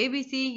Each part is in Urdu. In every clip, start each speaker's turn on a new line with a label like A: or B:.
A: ABC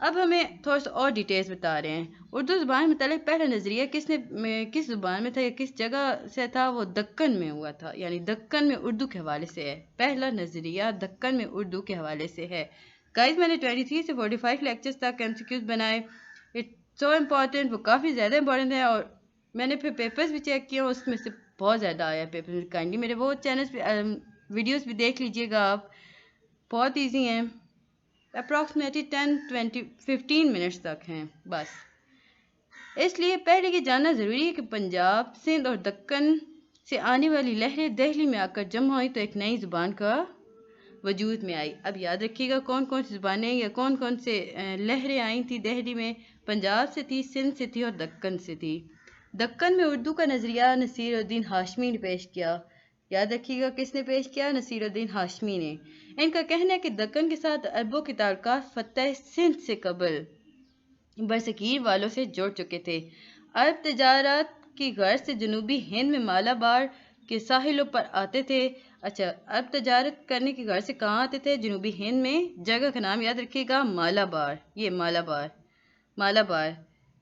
A: اب ہمیں تھوڑا سا اور ڈیٹیلز بتا رہے ہیں۔ اردو زبان میں متعلق پہلا نظریہ کس زبان میں تھا یا کس جگہ سے تھا؟ وہ دکن میں ہوا تھا، یعنی دکن میں اردو کے حوالے سے ہے۔ پہلا نظریہ دکن میں اردو کے حوالے سے ہے۔ گائز میں نے 23 سے 45 لیکچرز تک MCQs بنائے، اٹس سو امپورٹنٹ، وہ کافی زیادہ امپورٹنٹ ہے، اور میں نے پھر پیپرز بھی چیک کیے، اس میں سے بہت زیادہ آیا پیپر میں۔ کائنڈلی میرے وہ چینلز ویڈیوز بھی دیکھ لیجیے گا آپ، بہت ایزی ہیں، اپروکسیمیٹلی 15 منٹس تک ہیں بس۔ اس لیے پہلے یہ جاننا ضروری ہے کہ پنجاب، سندھ اور دکن سے آنے والی لہریں دہلی میں آ کر جمع ہوئی تو ایک نئی زبان کا وجود میں آئی۔ اب یاد رکھیے گا کون کون سی زبانیں یا کون کون سے لہریں آئی تھیں دہلی میں۔ پنجاب سے تھی، سندھ سے تھی اور دکن سے تھی۔ دکن میں اردو کا نظریہ نصیر الدین ہاشمی نے پیش کیا۔ یاد رکھیے گا کس نے پیش کیا؟ نصیر الدین ہاشمی نے۔ ان کا کہنا ہے کہ دکن کے ساتھ عربوں کے تعلقات فتح سندھ سے قبل برصغیر والوں سے جڑ چکے تھے۔ عرب تجارت کی غرض سے جنوبی ہند میں مالابار کے ساحلوں پر آتے تھے۔ اچھا، عرب تجارت کرنے کی غرض سے کہاں آتے تھے؟ جنوبی ہند میں۔ جگہ کا نام یاد رکھیے گا مالابار، یہ مالابار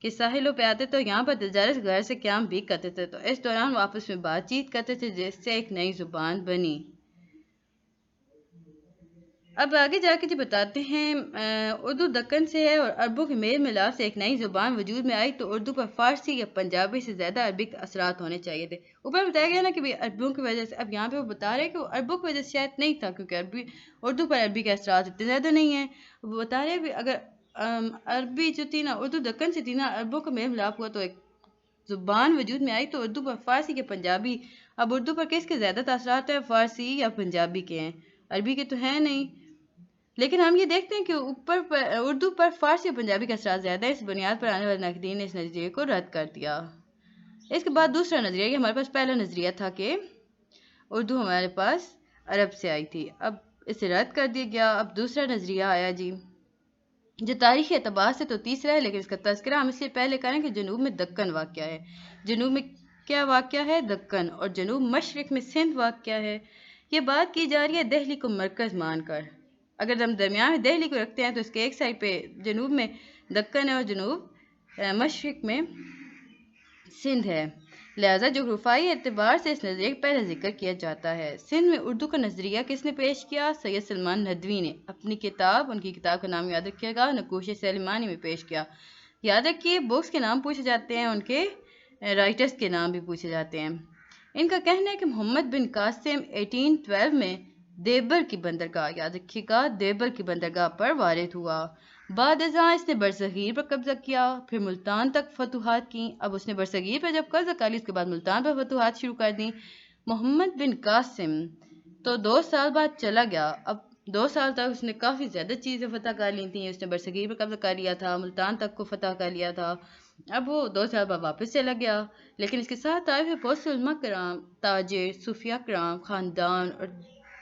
A: کے ساحلوں پہ آتے تو یہاں پر تجارت کی غرض سے قیام بھی کرتے تھے، تو اس دوران وہ آپس میں بات چیت کرتے تھے جس سے ایک نئی زبان بنی۔ اب آگے جا کے جو بتاتے ہیں اردو دکن سے ہے اور عربوں کے میل ملاپ سے ایک نئی زبان وجود میں آئی تو اردو پر فارسی یا پنجابی سے زیادہ عربک اثرات ہونے چاہیے تھے۔ اوپر بتایا گیا نا کہ عربوں کی وجہ سے، اب یہاں پہ وہ بتا رہے ہیں کہ وہ عربوں کی وجہ سے شاید نہیں تھا، کیونکہ اردو پر عربی کے اثرات اتنے زیادہ نہیں ہیں۔ وہ بتا رہے ہیں کہ اگر عربی جو تھی نا، اردو دکن سے تھی نا، عربوں کا میل ملاپ ہوا تو ایک زبان وجود میں آئی تو اردو پر فارسی یا پنجابی۔ اب اردو پر کس کے زیادہ تاثرات ہیں؟ فارسی یا پنجابی کے ہیں، عربی کے تو ہیں نہیں۔ لیکن ہم یہ دیکھتے ہیں کہ اردو پر فارسی اور پنجابی کا اثرات زیادہ ہے۔ اس بنیاد پر آنے والے ناقدین نے اس نظریے کو رد کر دیا۔ اس کے بعد دوسرا نظریہ، یہ ہمارے پاس پہلا نظریہ تھا کہ اردو ہمارے پاس عرب سے آئی تھی، اب اسے رد کر دیا گیا۔ اب دوسرا نظریہ آیا جی، جو تاریخی اعتبار سے تو تیسرا ہے، لیکن اس کا تذکرہ ہم اس لیے پہلے کریں کہ جنوب میں دکن واقع ہے۔ جنوب میں کیا واقع ہے؟ دکن، اور جنوب مشرق میں سندھ واقع ہے۔ یہ بات کی جا رہی ہے دہلی کو مرکز مان کر۔ اگر ہم درمیان میں دہلی کو رکھتے ہیں تو اس کے ایک سائڈ پہ جنوب میں دکن ہے اور جنوب مشرق میں سندھ ہے، لہذا جغرافیائی اعتبار سے اس نظریے کا پہلا ذکر کیا جاتا ہے۔ سندھ میں اردو کا نظریہ کس نے پیش کیا؟ سید سلمان ندوی نے اپنی کتاب، ان کی کتاب کا نام یاد رکھیے گا، نقوش سلیمانی میں پیش کیا۔ یاد رکھیے بکس کے نام پوچھے جاتے ہیں، ان کے رائٹرز کے نام بھی پوچھے جاتے ہیں۔ ان کا کہنا ہے کہ محمد بن قاسم 1812 میں دیبر کی بندرگاہ، یاد رکھیے گا، دیبر کی بندرگاہ پر وارد ہوا۔ بعد ازاں اس نے برصغیر پر قبضہ کیا، پھر ملتان تک فتوحات کیں۔ اب اس نے برصغیر پر جب قبضہ کر لی، اس کے بعد ملتان پر فتوحات شروع کر دیں۔ محمد بن قاسم تو 2 سال بعد چلا گیا۔ اب 2 سال تک اس نے کافی زیادہ چیزیں فتح کر لی تھیں۔ اس نے برصغیر پر قبضہ کر لیا تھا، ملتان تک کو فتح کر لیا تھا۔ اب وہ 2 سال بعد واپس چلا گیا، لیکن اس کے ساتھ طائف میں بہت سے علماء کرام، تاجر، صوفیہ کرام، خاندان اور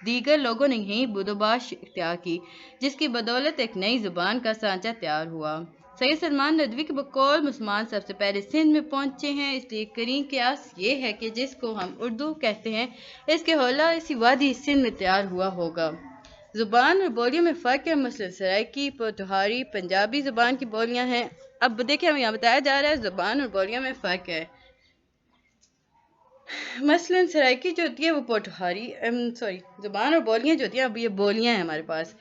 A: دیگر لوگوں نے یہیں بدوباش اختیار کی، جس کی بدولت ایک نئی زبان کا سانچہ تیار ہوا۔ سید سلمان ندوی کے بقول مسلمان سب سے پہلے سندھ میں پہنچے ہیں، اس لیے قرین قیاس یہ ہے کہ جس کو ہم اردو کہتے ہیں، اس کے حولہ اسی وادی سندھ میں تیار ہوا ہوگا۔ زبان اور بولیوں میں فرق ہے، مثلا سرائکی، پوٹھوہاری پنجابی زبان کی بولیاں ہیں۔ اب دیکھیں ہمیں یہاں بتایا جا رہا ہے زبان اور بولیوں میں فرق ہے۔ مثلا سرائکی جو ہوتی ہے وہ پوٹھوہاری، زبان اور بولیاں جو ہوتی ہیں، اب یہ بولیاں ہیں ہمارے پاس،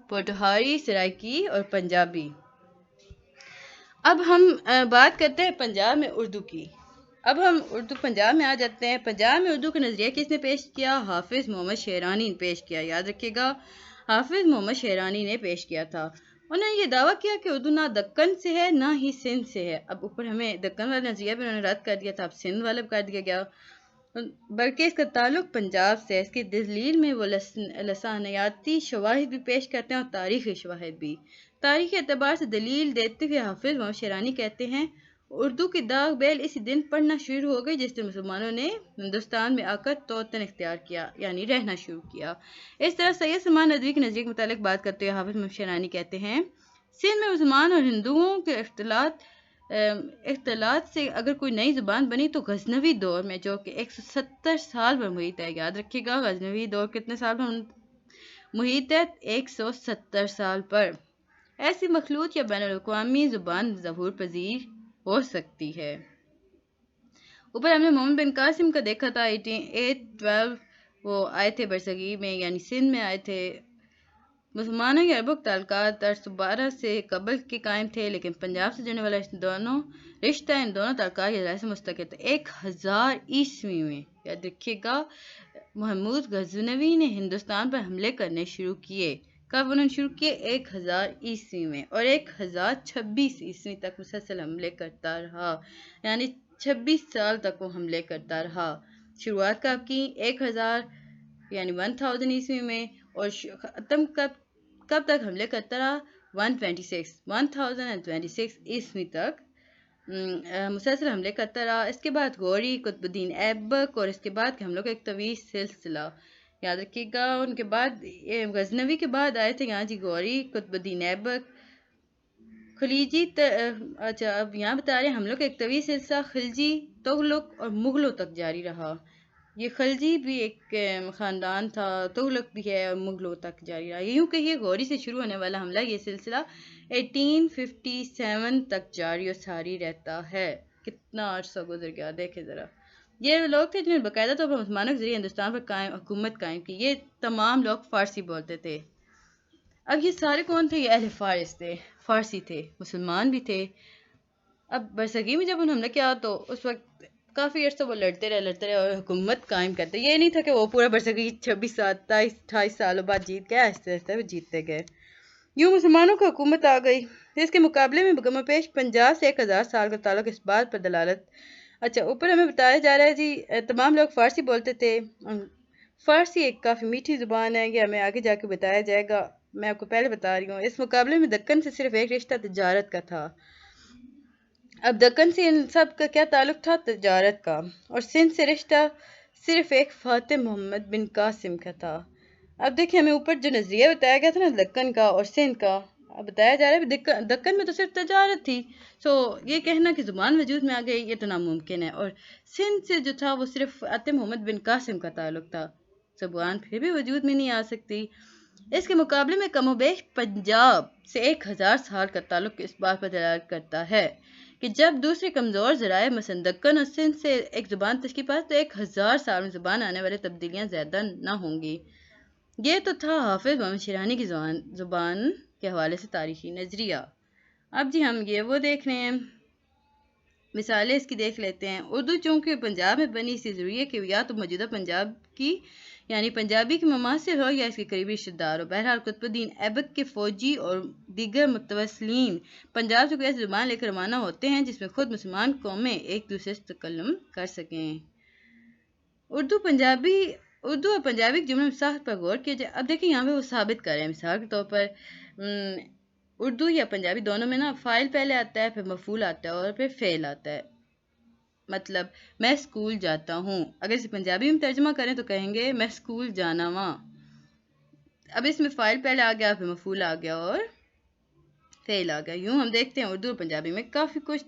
A: پوٹھوہاری، سرائکی اور پنجابی۔ اب ہم بات کرتے ہیں پنجاب میں اردو کی۔ اب ہم پنجاب میں آ جاتے ہیں۔ پنجاب میں اردو کا نظریہ کس نے پیش کیا؟ حافظ محمد شیرانی نے پیش کیا، یاد رکھیے گا، حافظ محمد شیرانی نے پیش کیا تھا۔ انہوں نے یہ دعویٰ کیا کہ اردو نہ دکن سے ہے نہ ہی سندھ سے ہے۔ اب اوپر ہمیں دکن والا نظریہ بھی انہوں نے رد کر دیا تھا، اب سندھ والا بھی کر دیا گیا، بلکہ اس کا تعلق پنجاب سے ہے۔ اس کی دلیل میں وہ لسانیاتی شواہد بھی پیش کرتے ہیں اور تاریخی شواہد بھی۔ تاریخی اعتبار سے دلیل دیتے ہوئے حافظ محمد شیرانی کہتے ہیں، اردو کی داغ بیل اسی دن پڑھنا شروع ہو گئی جس دن مسلمانوں نے ہندوستان میں آ کر توطن اختیار کیا، یعنی رہنا شروع کیا۔ اس طرح سید سلمان ندوی کے نظریے کے متعلق بات کرتے ہوئے حافظ محمد شیرانی کہتے ہیں، سندھ میں مسلمان اور ہندوؤں کے اختلاط سے اگر کوئی نئی زبان بنی تو غزنوی دور میں، جو کہ 170 سال پر محیط ہے۔ یاد رکھیے گا غزنوی دور کتنے سال پر محیط ہے؟ 170 سال پر۔ ایسی مخلوط یا بین الاقوامی زبان ظہور پذیر ہو سکتی ہے۔ اوپر ہم نے محمد بن قاسم کا دیکھا تھا 812 وہ آئے تھے برصغیر میں یعنی سندھ میں آئے تھے۔ مسلمانوں کے عربوں کے تعلقات 812 سے قبل کے قائم تھے، لیکن پنجاب سے جڑنے والا رشتہ ان دونوں تعلقات کے ذرائع سے مستقل تھا۔ 1000 عیسوی میں یاد رکھیے گا محمود غزنوی نے ہندوستان پر حملے کرنے شروع کیے۔ کب انہوں نے شروع کیے؟ 1000 عیسوی میں، اور 1026 عیسوی تک مسلسل حملے کرتا رہا، یعنی 26 سال تک وہ حملے کرتا رہا۔ شروعات کب کی؟ 1000 یعنی 1000 عیسوی میں، اور ختم کب تک حملے کرتا رہا؟ 1026 عیسوی تک مسلسل حملے کرتا رہا۔ اس کے بعد غوری، قطب الدین ایبک، اور اس کے بعد کے حملوں کا ایک طویل سلسلہ یاد رکھیے گا۔ ان کے بعد غزنوی کے بعد آئے تھے یہاں جی غوری، قطب الدین ایبک، خلیجی اچھا اب یہاں بتا رہے ہیں حملوں کا ایک طویل سلسلہ خلجی، تغلق اور مغلوں تک جاری رہا۔ یہ خلجی بھی ایک خاندان تھا، تغلق بھی ہے، اور مغلوں تک جاری رہا۔ یوں کہیے غوری سے شروع ہونے والا حملہ یہ سلسلہ 1857 تک جاری و ساری رہتا ہے۔ کتنا عرصہ گزر گیا دیکھیں ذرا۔ یہ لوگ تھے جنہوں نے باقاعدہ طور پر مسلمانوں کے ذریعے ہندوستان پر حکومت قائم کی۔ یہ تمام لوگ فارسی بولتے تھے۔ اب یہ سارے کون تھے؟ یہ اہل فارس تھے، فارسی تھے، مسلمان بھی تھے۔ اب برصغیر میں جب انہوں نے حملہ کیا تو اس وقت کافی عرصہ وہ لڑتے رہے اور حکومت قائم کرتے۔ یہ نہیں تھا کہ وہ پورا برصغیر 26 28 سالوں بعد جیت گئے، آہستہ آہستہ وہ جیتتے گئے۔ یوں مسلمانوں کو حکومت آ گئی۔ اس کے مقابلے میں کم و بیش 50 سے 1000 سال کا تعلق اس بات پر دلالت اچھا اوپر ہمیں بتایا جا رہا ہے جی تمام لوگ فارسی بولتے تھے۔ فارسی ایک کافی میٹھی زبان ہے، یہ ہمیں آگے جا کے بتایا جائے گا، میں آپ کو پہلے بتا رہی ہوں۔ اس مقابلے میں دکن سے صرف ایک رشتہ تجارت کا تھا۔ اب دکن سے ان سب کا کیا تعلق تھا؟ تجارت کا۔ اور سندھ سے رشتہ صرف ایک فاتح محمد بن قاسم کا تھا۔ اب دیکھیں ہمیں اوپر جو نظریہ بتایا گیا تھا نا دکن کا اور سندھ کا، اب بتایا جا رہا ہے دکن میں تو صرف تجارت تھی، یہ کہنا کہ زبان وجود میں آ گئی یہ تو ناممکن ہے۔ اور سندھ سے جو تھا وہ صرف فاتح محمد بن قاسم کا تعلق تھا، زبان پھر بھی وجود میں نہیں آ سکتی۔ اس کے مقابلے میں کم و بیش پنجاب سے 1000 سال کا تعلق اس بات پر دلالت کرتا ہے کہ جب دوسرے کمزور ذرائع مثلا دکن اور سندھ سے ایک زبان تشکیل پائے تو 1000 سال میں زبان آنے والے تبدیلیاں زیادہ نہ ہوں گی۔ یہ تو تھا حافظ محمد شیرانی کی زبان کے حوالے سے تاریخی نظریہ۔ اب جی ہم وہ دیکھ رہے ہیں، مثالیں اس کی دیکھ لیتے ہیں۔ اردو چونکہ پنجاب میں بنی، اس لیے ضروری ہے کہ یا تو موجودہ پنجاب کی یعنی پنجابی کے مماثل ہو یا اس کے قریبی رشتہ دار ہو۔ بہرحال قطب الدین ایبک کے فوجی اور دیگر متوسلین پنجاب سے کوئی ایسی زبان لے کر روانہ ہوتے ہیں جس میں خود مسلمان قومیں ایک دوسرے سے تکلم کر سکیں۔ اردو اور پنجابی کے جملے میں ساخت پر غور کیا جائے۔ اب دیکھیں یہاں پہ وہ ثابت کر رہے ہیں، مثال کے طور پر اردو یا پنجابی دونوں میں نا فاعل پہلے آتا ہے، پھر مفعول آتا ہے اور پھر فعل آتا ہے۔ مطلب میں اسکول جاتا ہوں، اگر اسے پنجابی میں ترجمہ کریں تو کہیں گے میں اسکول جانا واں۔ اب اس میں فاعل پہلے آ گیا، پھر مفعول آ گیا اور فعل آ گیا۔ یوں ہم دیکھتے ہیں اردو اور پنجابی میں کافی کچھ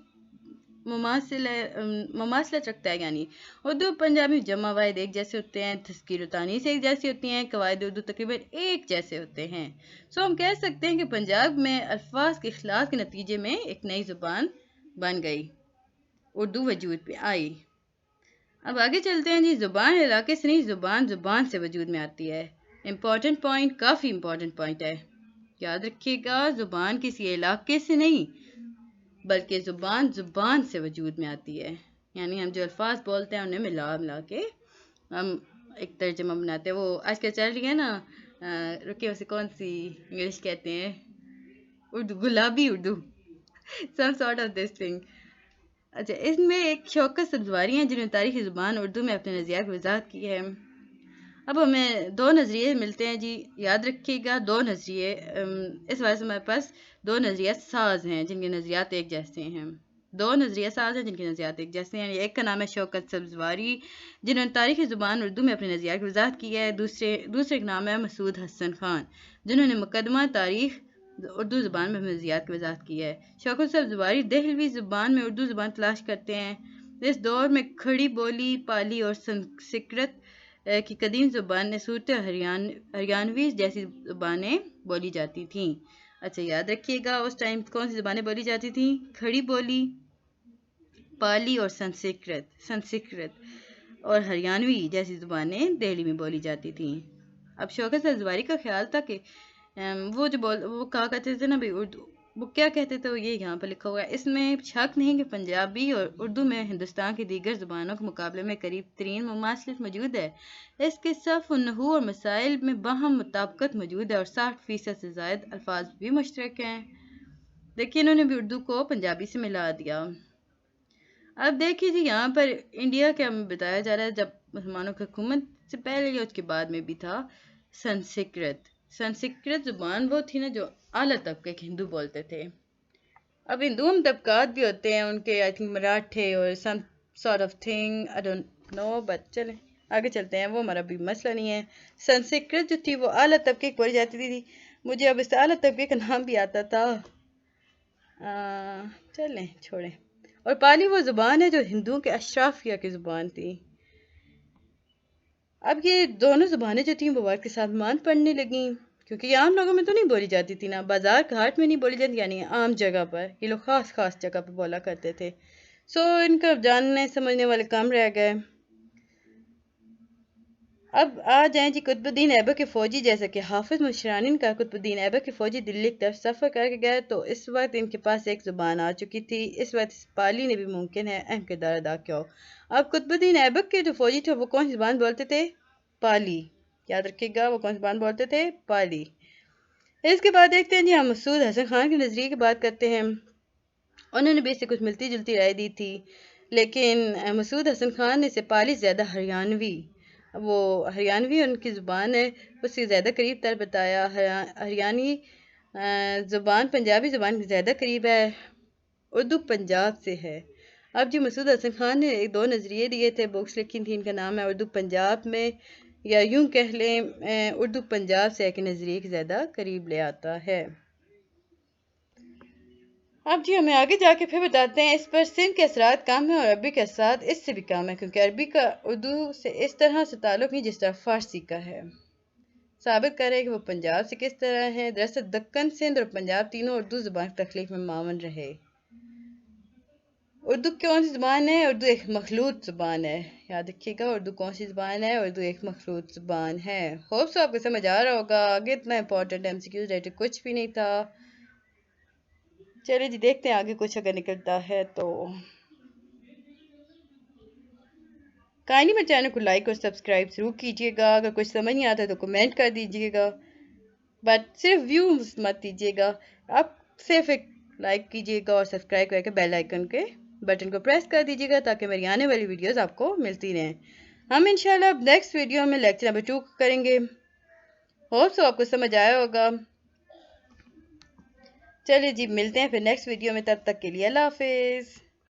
A: مماثلت رکھتا ہے، یعنی اردو اور پنجابی جمع واحد ایک جیسے ہوتے ہیں، تذکیر و تانیث ایک جیسی ہوتی ہیں، قواعد اردو تقریباً ایک جیسے ہوتے ہیں۔ ہم کہہ سکتے ہیں کہ پنجاب میں الفاظ کے اخلاط کے نتیجے میں ایک نئی زبان بن گئی، اردو وجود پہ آئی۔ اب آگے چلتے ہیں جی، زبان علاقے سے نہیں، زبان سے وجود میں آتی ہے۔ امپورٹنٹ پوائنٹ، کافی امپورٹنٹ پوائنٹ ہے، یاد رکھیے گا، زبان کسی علاقے سے نہیں بلکہ زبان سے وجود میں آتی ہے، یعنی ہم جو الفاظ بولتے ہیں انہیں ملا کے ہم ایک ترجمہ بناتے ہیں۔ وہ آج کل چل رہی ہے نا رکے اسے کون سی انگلش کہتے ہیں، اردو، گلابی Urdu some sort of this thing۔ اچھا اس میں ایک شوکت سبزواری ہیں جنہوں نے تاریخی زبان اردو میں اپنے نظریات کی وضاحت کی ہے۔ اب ہمیں دو نظریے ملتے ہیں جی، یاد رکھیے گا دو نظریے، اس وجہ سے ہمارے پاس دو نظریات ساز ہیں جن کے نظریات ایک جیسے ہیں۔ یعنی ایک کا نام ہے شوکت سبزواری جنہوں نے تاریخی زبان اردو میں اپنے نظریات کی وضاحت کی ہے، دوسرے کا نام ہے مسعود حسن خان جنہوں نے مقدمہ تاریخ اردو زبان میں اپنے نظریات کی وضاحت کی ہے۔ شوکت سبزواری دہلوی زبان میں اردو زبان تلاش کرتے ہیں۔ اس دور میں کھڑی بولی، پالی اور سنسکرت کی قدیم زبانیں صورت ہریانوی جیسی زبانیں بولی جاتی تھیں۔ اچھا یاد رکھیے گا اس ٹائم کون سی زبانیں بولی جاتی تھیں؟ کھڑی بولی، پالی اور سنسکرت اور ہریانوی جیسی زبانیں دہلی میں بولی جاتی تھیں۔ اب شوکت الزواری کا خیال تھا کہ وہ کہا کرتے تھے نا بھائی اردو، وہ کیا کہتے تھے وہ یہ یہاں پر لکھا ہوا ہے، اس میں شک نہیں کہ پنجابی اور اردو میں ہندوستان کی دیگر زبانوں کے مقابلے میں قریب ترین مماثلت موجود ہے۔ اس کے صرف و نحو اور مسائل میں باہم مطابقت موجود ہے اور 60% سے زائد الفاظ بھی مشترک ہیں۔ دیکھیے انہوں نے بھی اردو کو پنجابی سے ملا دیا۔ اب دیکھیے جی یہاں پر انڈیا کا بتایا جا رہا ہے جب مسلمانوں کی حکومت سے پہلے یا اس کے بعد میں بھی تھا سنسکرت زبان وہ تھی نا جو اعلیٰ طبقے کے ہندو بولتے تھے۔ اب ہندو ہم طبقات بھی ہوتے ہیں ان کے، آئی تھنک مراٹھے اور some sort of thing, I don't know, but چلیں آگے چلتے ہیں، وہ ہمارا بھی مسئلہ نہیں ہے۔ سنسکرت جو تھی وہ اعلیٰ طبقے کی بولی جاتی تھی، مجھے اب اس اعلیٰ طبقے کا نام بھی آتا تھا، چلیں چھوڑیں۔ اور پالی وہ زبان ہے جو ہندوؤں کے اشرافیہ کی زبان تھی۔ اب یہ دونوں زبانیں جو تھیں وہ وقت کے ساتھ مان پڑنے لگیں، کیونکہ یہ عام لوگوں میں تو نہیں بولی جاتی تھی نا، بازار گھاٹ میں نہیں بولی جاتی، یعنی عام جگہ پر یہ لوگ خاص جگہ پر بولا کرتے تھے۔ ان کا جاننے سمجھنے والے کم رہ گئے۔ اب آ جائیں جی قطب الدین ایبک کے فوجی، جیسا کہ حافظ مشرانی کا قطب الدین ایبک کے فوجی دلی کی طرف سفر کر کے گئے تو اس وقت ان کے پاس ایک زبان آ چکی تھی، اس وقت پالی نے بھی ممکن ہے اہم کردار ادا کیا ہو۔ اب قطب الدین ایبک کے جو فوجی تھے وہ کون سی زبان بولتے تھے؟ پالی، یاد رکھیے گا وہ کون سی زبان بولتے تھے؟ پالی۔ اس کے بعد دیکھتے ہیں جی ہم مسعود حسن خان کے نظریے کی بات کرتے ہیں۔ انہوں نے بھی اس سے کچھ ملتی جلتی رائے دی تھی، لیکن مسعود حسن خان نے اسے پالی زیادہ ہریانوی ان کی زبان ہے اس سے زیادہ قریب تر بتایا۔ ہریانوی زبان پنجابی زبان کے زیادہ قریب ہے، اردو پنجاب سے ہے۔ اب جی مسعود حسن خان نے ایک دو نظریے دیے تھے، بکس لکھی تھی، ان کا نام ہے اردو پنجاب میں، یا یوں کہہ لیں اردو پنجاب سے ایک نظریے کے زیادہ قریب لے آتا ہے۔ اب جی ہمیں آگے جا کے پھر بتاتے ہیں اس پر سندھ کے اثرات کم ہیں اور عربی کے اثرات اس سے بھی کم ہیں، کیونکہ عربی کا اردو سے اس طرح سے تعلق نہیں جس طرح فارسی کا ہے۔ ثابت کرے کہ وہ پنجاب سے کس طرح ہے۔ دراصل دکن، سندھ اور پنجاب تینوں اردو زبان کی تخلیق میں معاون رہے۔ اردو کون سی زبان ہے؟ اردو ایک مخلوط زبان ہے، یاد رکھیے گا اردو کون سی زبان ہے؟ اردو ایک مخلوط زبان ہے۔ ہوپ سو آپ کو سمجھ آ رہا ہوگا، آگے اتنا امپورٹنٹ ایم سی کیو ریلیٹڈ کچھ بھی نہیں تھا۔ چلے جی دیکھتے ہیں آگے کچھ اگر نکلتا ہے تو۔ کائنڈلی میرے چینل کو لائک اور سبسکرائب ضرور کیجیے گا، اگر کچھ سمجھ نہیں آتا تو کمنٹ کر دیجیے گا، بٹ صرف ویوز مت دیجیے گا، آپ صرف ایک لائک کیجیے گا اور سبسکرائب کر کے بیل آئیکن کے بٹن کو پریس کر دیجیے گا تاکہ میری آنے والی ویڈیوز آپ کو ملتی رہیں۔ ہم انشاءاللہ اب نیکسٹ ویڈیو میں لیکچر نمبر 2 کریں گے، ہوپ سو آپ کو سمجھ آیا ہوگا۔ چلیے جی ملتے ہیں پھر نیکسٹ ویڈیو میں، تب تک کے لیے اللہ حافظ۔